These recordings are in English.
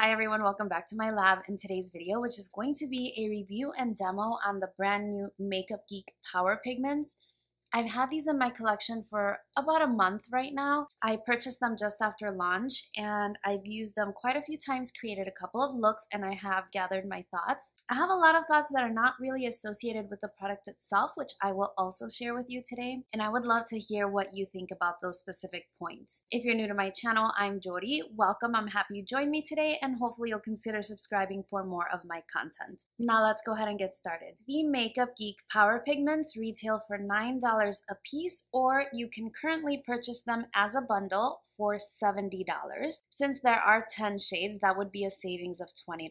Hi everyone, welcome back to my lab in today's video, which is going to be a review and demo on the brand new Makeup Geek Power Pigments. I've had these in my collection for about a month right now. I purchased them just after launch and I've used them quite a few times, created a couple of looks, and I have gathered my thoughts. I have a lot of thoughts that are not really associated with the product itself, which I will also share with you today, and I would love to hear what you think about those specific points. If you're new to my channel, I'm Yori. Welcome, I'm happy you joined me today, and hopefully you'll consider subscribing for more of my content. Now let's go ahead and get started. The Makeup Geek Power Pigments retail for $9 a piece, or you can currently purchase them as a bundle for $70. Since there are 10 shades, that would be a savings of $20.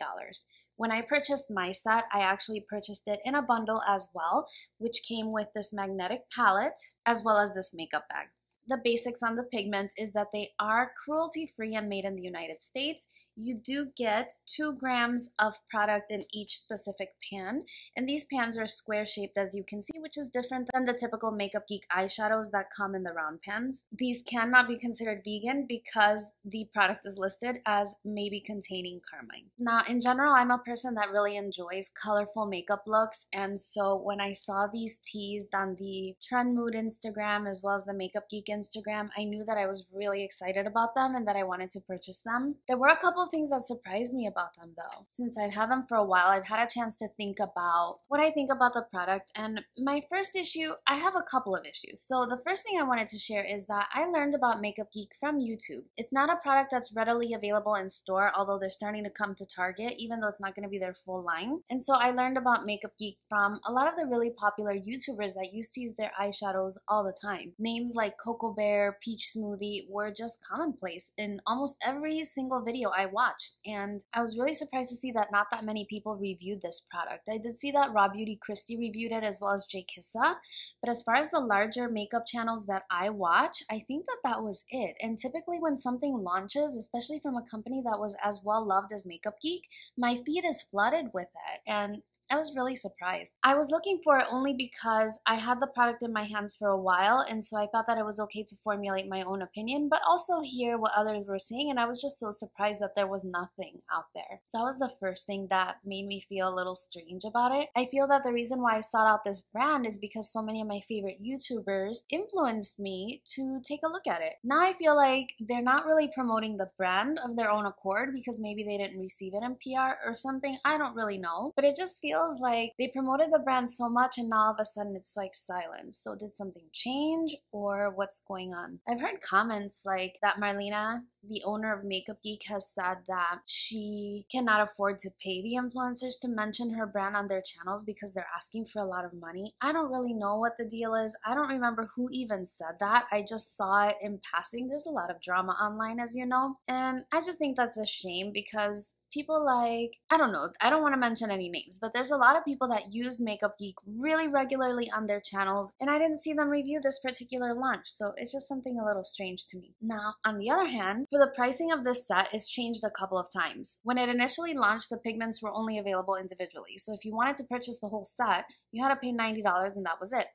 When I purchased my set, I actually purchased it in a bundle as well, which came with this magnetic palette as well as this makeup bag. The basics on the pigments is that they are cruelty-free and made in the United States. You do get 2 grams of product in each specific pan, and these pans are square shaped, as you can see, which is different than the typical Makeup Geek eyeshadows that come in the round pans. These cannot be considered vegan because the product is listed as maybe containing carmine. Now, in general, I'm a person that really enjoys colorful makeup looks, and so when I saw these teased on the Trend Mood Instagram as well as the Makeup Geek Instagram, I knew that I was really excited about them and that I wanted to purchase them. There were a couple of things that surprised me about them though. Since I've had them for a while, I've had a chance to think about what I think about the product, and my first issue, I have a couple of issues. So the first thing I wanted to share is that I learned about Makeup Geek from YouTube. It's not a product that's readily available in store, although they're starting to come to Target, even though it's not going to be their full line. And so I learned about Makeup Geek from a lot of the really popular YouTubers that used to use their eyeshadows all the time. Names like Coco Bear, Peach Smoothie were just commonplace in almost every single video I watched, and I was really surprised to see that not that many people reviewed this product. I did see that Raw Beauty Christy reviewed it as well as Jay Kissa, but as far as the larger makeup channels that I watch, I think that was it. And typically when something launches, especially from a company that was as well loved as Makeup Geek, my feed is flooded with it, and I was really surprised. I was looking for it only because I had the product in my hands for a while, and so I thought that it was okay to formulate my own opinion, but also hear what others were saying, and I was just so surprised that there was nothing out there. So that was the first thing that made me feel a little strange about it. I feel that the reason why I sought out this brand is because so many of my favorite YouTubers influenced me to take a look at it. Now I feel like they're not really promoting the brand of their own accord because maybe they didn't receive it in PR or something. I don't really know, but it just feels like they promoted the brand so much and now all of a sudden it's like silence. So did something change or what's going on? I've heard comments like that Marlena, the owner of Makeup Geek, has said that she cannot afford to pay the influencers to mention her brand on their channels because they're asking for a lot of money. I don't really know what the deal is. I don't remember who even said that. I just saw it in passing. There's a lot of drama online, as you know, and I just think that's a shame because people like, I don't know, I don't want to mention any names, but there's a lot of people that use Makeup Geek really regularly on their channels, and I didn't see them review this particular launch, so it's just something a little strange to me. Now, on the other hand, for the pricing of this set, it's changed a couple of times. When it initially launched, the pigments were only available individually, so if you wanted to purchase the whole set, you had to pay $90 and that was it.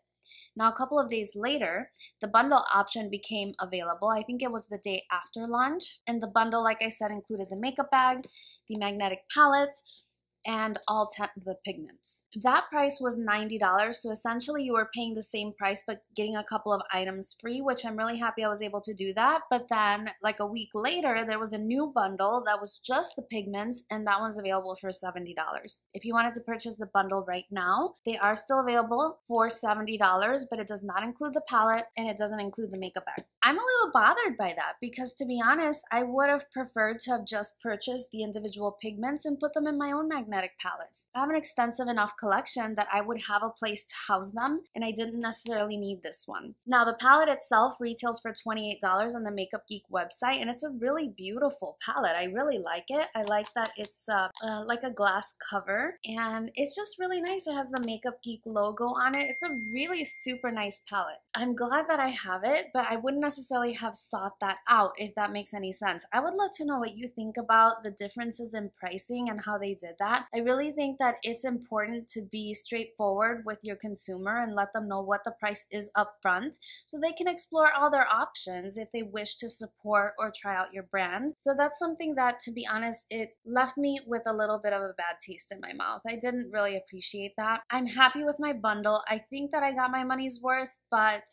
Now, a couple of days later, the bundle option became available. I think it was the day after launch. And the bundle, like I said, included the makeup bag, the magnetic palette, and all 10 of the pigments. That price was $90, so essentially you were paying the same price but getting a couple of items free, which I'm really happy I was able to do that. But then like a week later, there was a new bundle that was just the pigments, and that one's available for $70. If you wanted to purchase the bundle right now, they are still available for $70, but it does not include the palette and it doesn't include the makeup bag. I'm a little bothered by that because, to be honest, I would have preferred to have just purchased the individual pigments and put them in my own magnetic palettes. I have an extensive enough collection that I would have a place to house them, and I didn't necessarily need this one. Now, the palette itself retails for $28 on the Makeup Geek website, and it's a really beautiful palette. I really like it. I like that it's like a glass cover, and it's just really nice. It has the Makeup Geek logo on it. It's a really super nice palette. I'm glad that I have it, but I wouldn't necessarily have sought that out, if that makes any sense. I would love to know what you think about the differences in pricing and how they did that. that. I really think that it's important to be straightforward with your consumer and let them know what the price is up front so they can explore all their options if they wish to support or try out your brand. So that's something that, to be honest, it left me with a little bit of a bad taste in my mouth. I didn't really appreciate that. I'm happy with my bundle. I think that I got my money's worth, but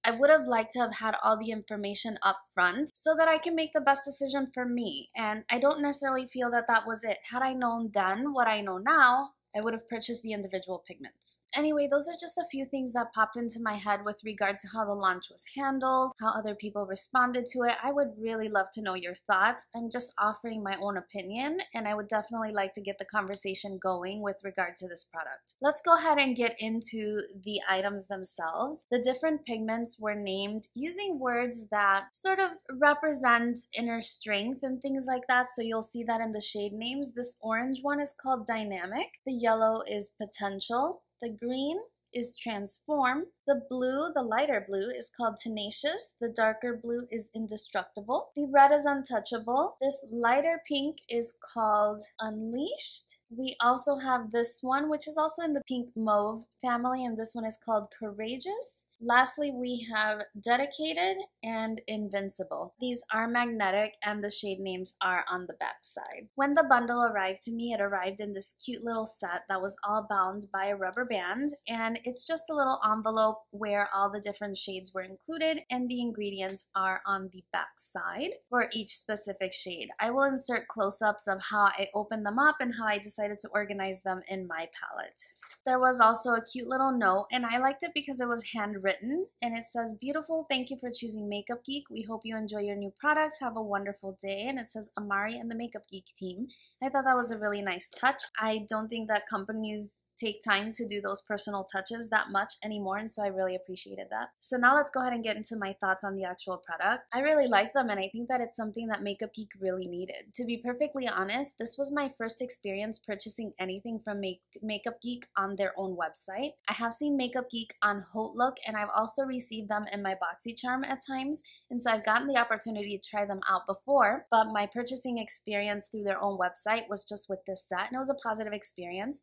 I would have liked to have had all the information up front so that I can make the best decision for me. And I don't necessarily feel that that was it. Had I known then what I know now, I would have purchased the individual pigments. Anyway, those are just a few things that popped into my head with regard to how the launch was handled, how other people responded to it. I would really love to know your thoughts. I'm just offering my own opinion, and I would definitely like to get the conversation going with regard to this product. Let's go ahead and get into the items themselves. The different pigments were named using words that sort of represent inner strength and things like that, so you'll see that in the shade names. This orange one is called Dynamic. The yellow is Potential. The green is Transform. The blue, the lighter blue, is called Tenacious. The darker blue is Indestructible. The red is Untouchable. This lighter pink is called Unleashed. We also have this one, which is also in the pink mauve family, and this one is called Courageous. Lastly, we have Dedicated and Invincible. These are magnetic and the shade names are on the back side. When the bundle arrived to me, it arrived in this cute little set that was all bound by a rubber band, and it's just a little envelope where all the different shades were included and the ingredients are on the back side for each specific shade. I will insert close-ups of how I opened them up and how I decided to organize them in my palette. There was also a cute little note, and I liked it because it was handwritten, and it says, "Beautiful, thank you for choosing Makeup Geek. We hope you enjoy your new products. Have a wonderful day." And it says Amari and the Makeup Geek team. I thought that was a really nice touch. I don't think that companies take time to do those personal touches that much anymore, and so I really appreciated that. So now let's go ahead and get into my thoughts on the actual product. I really like them, and I think that it's something that Makeup Geek really needed. To be perfectly honest, this was my first experience purchasing anything from Makeup Geek on their own website. I have seen Makeup Geek on Haute Look, and I've also received them in my BoxyCharm at times, and so I've gotten the opportunity to try them out before, but my purchasing experience through their own website was just with this set, and it was a positive experience.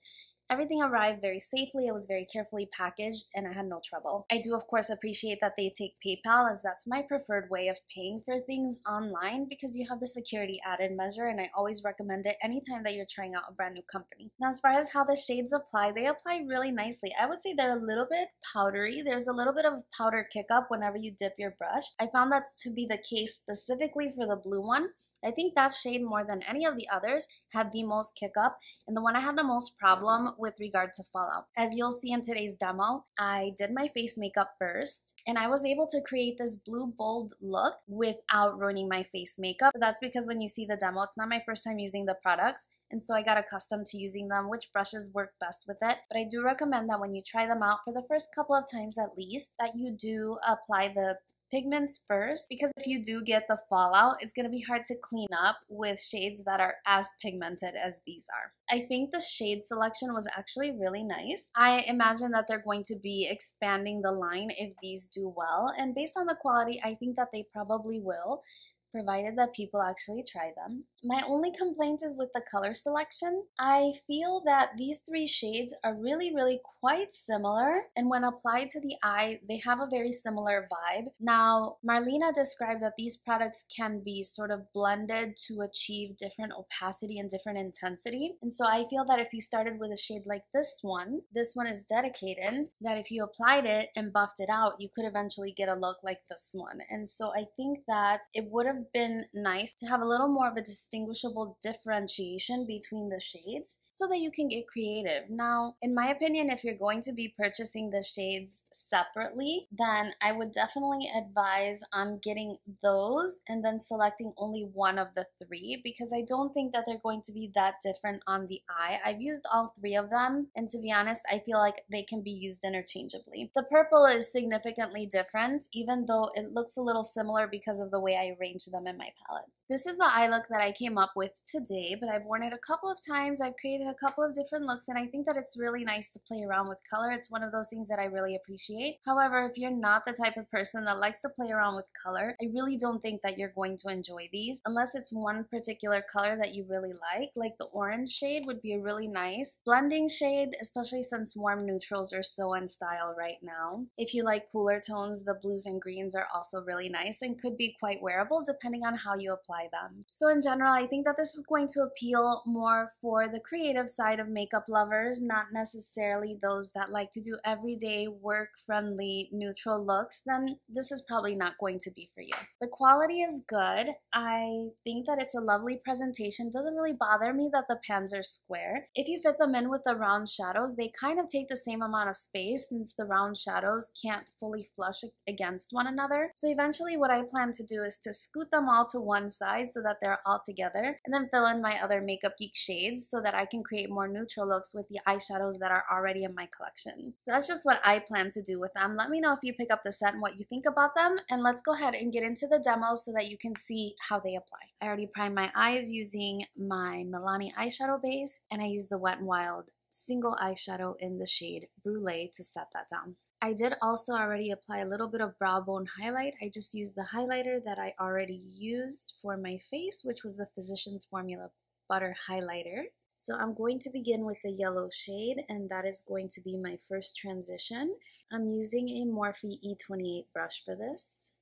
Everything arrived very safely, it was very carefully packaged, and I had no trouble. I do of course appreciate that they take PayPal, as that's my preferred way of paying for things online because you have the security added measure, and I always recommend it anytime that you're trying out a brand new company. Now as far as how the shades apply, they apply really nicely. I would say they're a little bit powdery. There's a little bit of powder kick up whenever you dip your brush. I found that to be the case specifically for the blue one. I think that shade, more than any of the others, had the most kick up and the one I had the most problem with regard to fallout. As you'll see in today's demo, I did my face makeup first and I was able to create this blue bold look without ruining my face makeup. But that's because when you see the demo, it's not my first time using the products, and so I got accustomed to using them, which brushes work best with it. But I do recommend that when you try them out for the first couple of times at least, that you do apply the pigments first, because if you do get the fallout, it's going to be hard to clean up with shades that are as pigmented as these are. I think the shade selection was actually really nice. I imagine that they're going to be expanding the line if these do well, and based on the quality, I think that they probably will, provided that people actually try them. My only complaint is with the color selection. I feel that these three shades are really quite similar, and when applied to the eye, they have a very similar vibe. Now, Marlena described that these products can be sort of blended to achieve different opacity and different intensity, and so I feel that if you started with a shade like this one is Dedicated, that if you applied it and buffed it out, you could eventually get a look like this one. And so I think that it would have been nice to have a little more of a distinguishable differentiation between the shades so that you can get creative. Now, in my opinion, if you're going to be purchasing the shades separately, then I would definitely advise on getting those and then selecting only one of the three, because I don't think that they're going to be that different on the eye. I've used all three of them, and to be honest, I feel like they can be used interchangeably. The purple is significantly different, even though it looks a little similar because of the way I arranged rearrange them in my palette. This is the eye look that I came up with today, but I've worn it a couple of times. I've created a couple of different looks, and I think that it's really nice to play around with color. It's one of those things that I really appreciate. However, if you're not the type of person that likes to play around with color, I really don't think that you're going to enjoy these unless it's one particular color that you really like the orange shade would be a really nice blending shade, especially since warm neutrals are so in style right now. If you like cooler tones, the blues and greens are also really nice and could be quite wearable depending on how you apply them. So in general, I think that this is going to appeal more for the creative side of makeup lovers, not necessarily those that like to do everyday work-friendly neutral looks. Then this is probably not going to be for you. The quality is good. I think that it's a lovely presentation. It doesn't really bother me that the pans are square. If you fit them in with the round shadows, they kind of take the same amount of space since the round shadows can't fully flush against one another. So eventually what I plan to do is to scoot them all to one side so that they're all together, and then fill in my other Makeup Geek shades so that I can create more neutral looks with the eyeshadows that are already in my collection. So that's just what I plan to do with them. Let me know if you pick up the set and what you think about them, and let's go ahead and get into the demo so that you can see how they apply. I already primed my eyes using my Milani eyeshadow base, and I used the Wet n Wild single eyeshadow in the shade Brulee to set that down. I did also already apply a little bit of brow bone highlight. I just used the highlighter that I already used for my face, which was the Physicians Formula Butter Highlighter. So I'm going to begin with the yellow shade, and that is going to be my first transition. I'm using a Morphe E28 brush for this.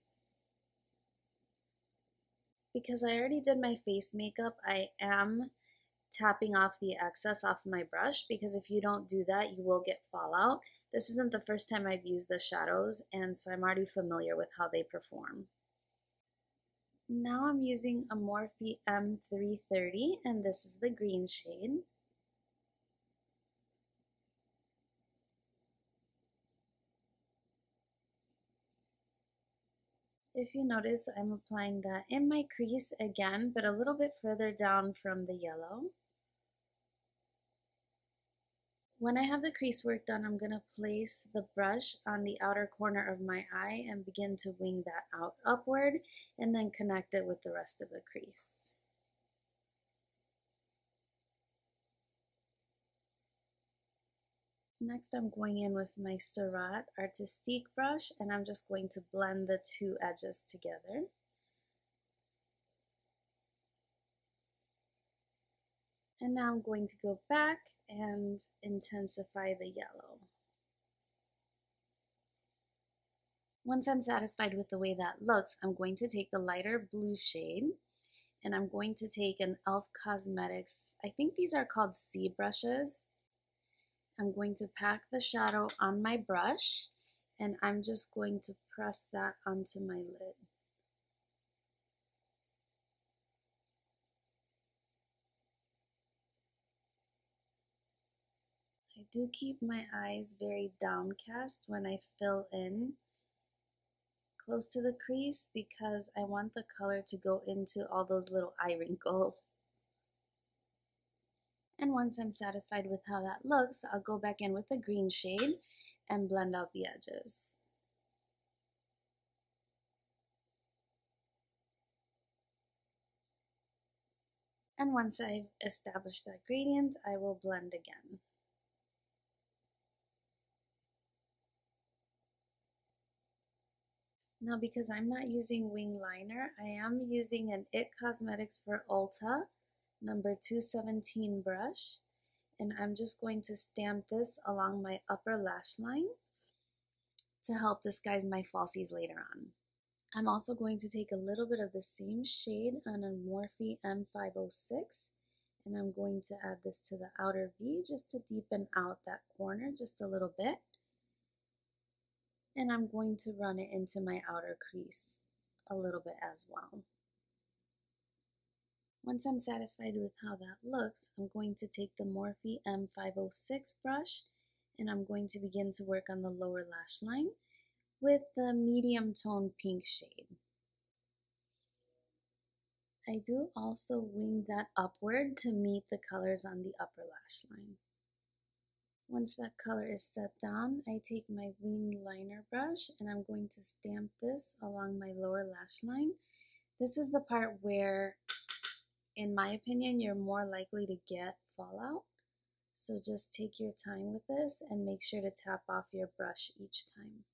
Because I already did my face makeup, I am tapping off the excess off my brush, because if you don't do that, you will get fallout. This isn't the first time I've used the shadows, and so I'm already familiar with how they perform. Now I'm using a Morphe M330, and this is the green shade. If you notice, I'm applying that in my crease again, but a little bit further down from the yellow. When I have the crease work done, I'm going to place the brush on the outer corner of my eye and begin to wing that out upward, and then connect it with the rest of the crease. Next, I'm going in with my Surratt Artistique brush, and I'm just going to blend the two edges together. And now I'm going to go back and intensify the yellow. Once I'm satisfied with the way that looks, I'm going to take the lighter blue shade, and I'm going to take an e.l.f. Cosmetics, I think these are called C brushes. I'm going to pack the shadow on my brush, and I'm just going to press that onto my lid. I do keep my eyes very downcast when I fill in close to the crease, because I want the color to go into all those little eye wrinkles. And once I'm satisfied with how that looks, I'll go back in with the green shade and blend out the edges. And once I've established that gradient, I will blend again. Now, because I'm not using wing liner, I am using an IT Cosmetics for Ulta number 217 brush, and I'm just going to stamp this along my upper lash line to help disguise my falsies later on. I'm also going to take a little bit of the same shade on a Morphe M506, and I'm going to add this to the outer V just to deepen out that corner just a little bit. And I'm going to run it into my outer crease a little bit as well. Once I'm satisfied with how that looks, I'm going to take the Morphe M506 brush, and I'm going to begin to work on the lower lash line with the medium tone pink shade. I do also wing that upward to meet the colors on the upper lash line. Once that color is set down, I take my wing liner brush, and I'm going to stamp this along my lower lash line This is the part where, in my opinion, you're more likely to get fallout. So just take your time with this and make sure to tap off your brush each time.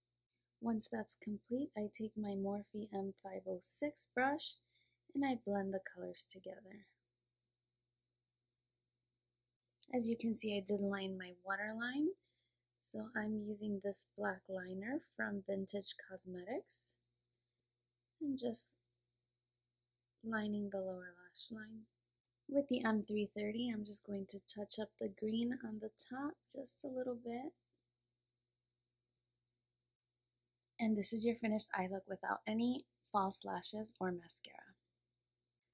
Once that's complete, I take my Morphe M506 brush and I blend the colors together. As you can see, I did line my waterline. So I'm using this black liner from Vintage Cosmetics and just lining the lower lash line. With the M330, I'm just going to touch up the green on the top just a little bit. And this is your finished eye look without any false lashes or mascara.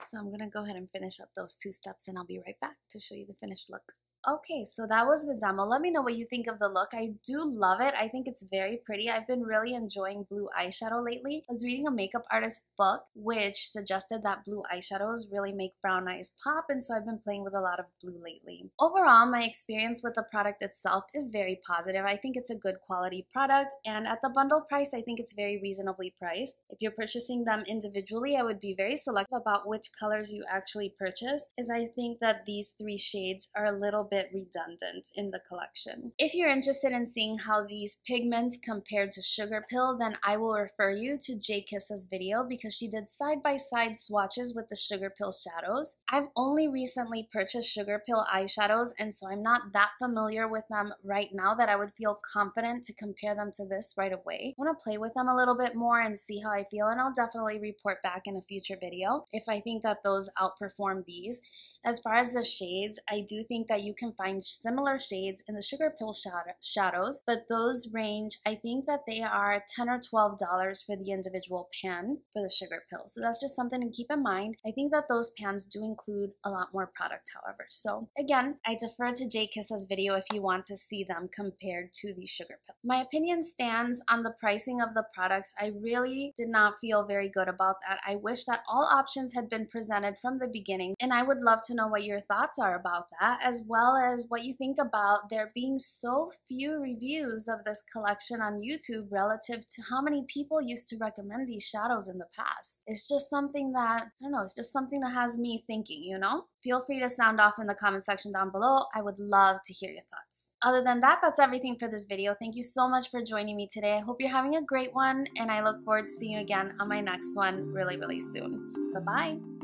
So I'm gonna go ahead and finish up those 2 steps and I'll be right back to show you the finished look. Okay, so that was the demo. Let me know what you think of the look. I do love it. I think it's very pretty. I've been really enjoying blue eyeshadow lately. I was reading a makeup artist book which suggested that blue eyeshadows really make brown eyes pop, and so I've been playing with a lot of blue lately. Overall, my experience with the product itself is very positive. I think it's a good quality product, and at the bundle price, I think it's very reasonably priced. If you're purchasing them individually, I would be very selective about which colors you actually purchase, as I think that these 3 shades are a little bit redundant in the collection. If you're interested in seeing how these pigments compare to Sugar Pill, then I will refer you to Kissa's video because she did side-by-side swatches with the Sugar Pill shadows. I've only recently purchased Sugar Pill eyeshadows, and so I'm not that familiar with them right now that I would feel confident to compare them to this right away. I want to play with them a little bit more and see how I feel, and I'll definitely report back in a future video if I think that those outperform these. As far as the shades, I do think that you can find similar shades in the Sugar Pill shadows, but those range, I think that they are $10 or $12 for the individual pan for the Sugar Pill. So that's just something to keep in mind. I think that those pans do include a lot more product, however. So again, I defer to Kissa's video if you want to see them compared to the Sugar Pill. My opinion stands on the pricing of the products. I really did not feel very good about that. I wish that all options had been presented from the beginning, and I would love to know what your thoughts are about that, as well as what you think about there being so few reviews of this collection on YouTube relative to how many people used to recommend these shadows in the past. It's just something that, I don't know, it's just something that has me thinking, you know? Feel free to sound off in the comment section down below. I would love to hear your thoughts. Other than that, that's everything for this video. Thank you so much for joining me today. I hope you're having a great one, and I look forward to seeing you again on my next one really, really soon. Bye-bye.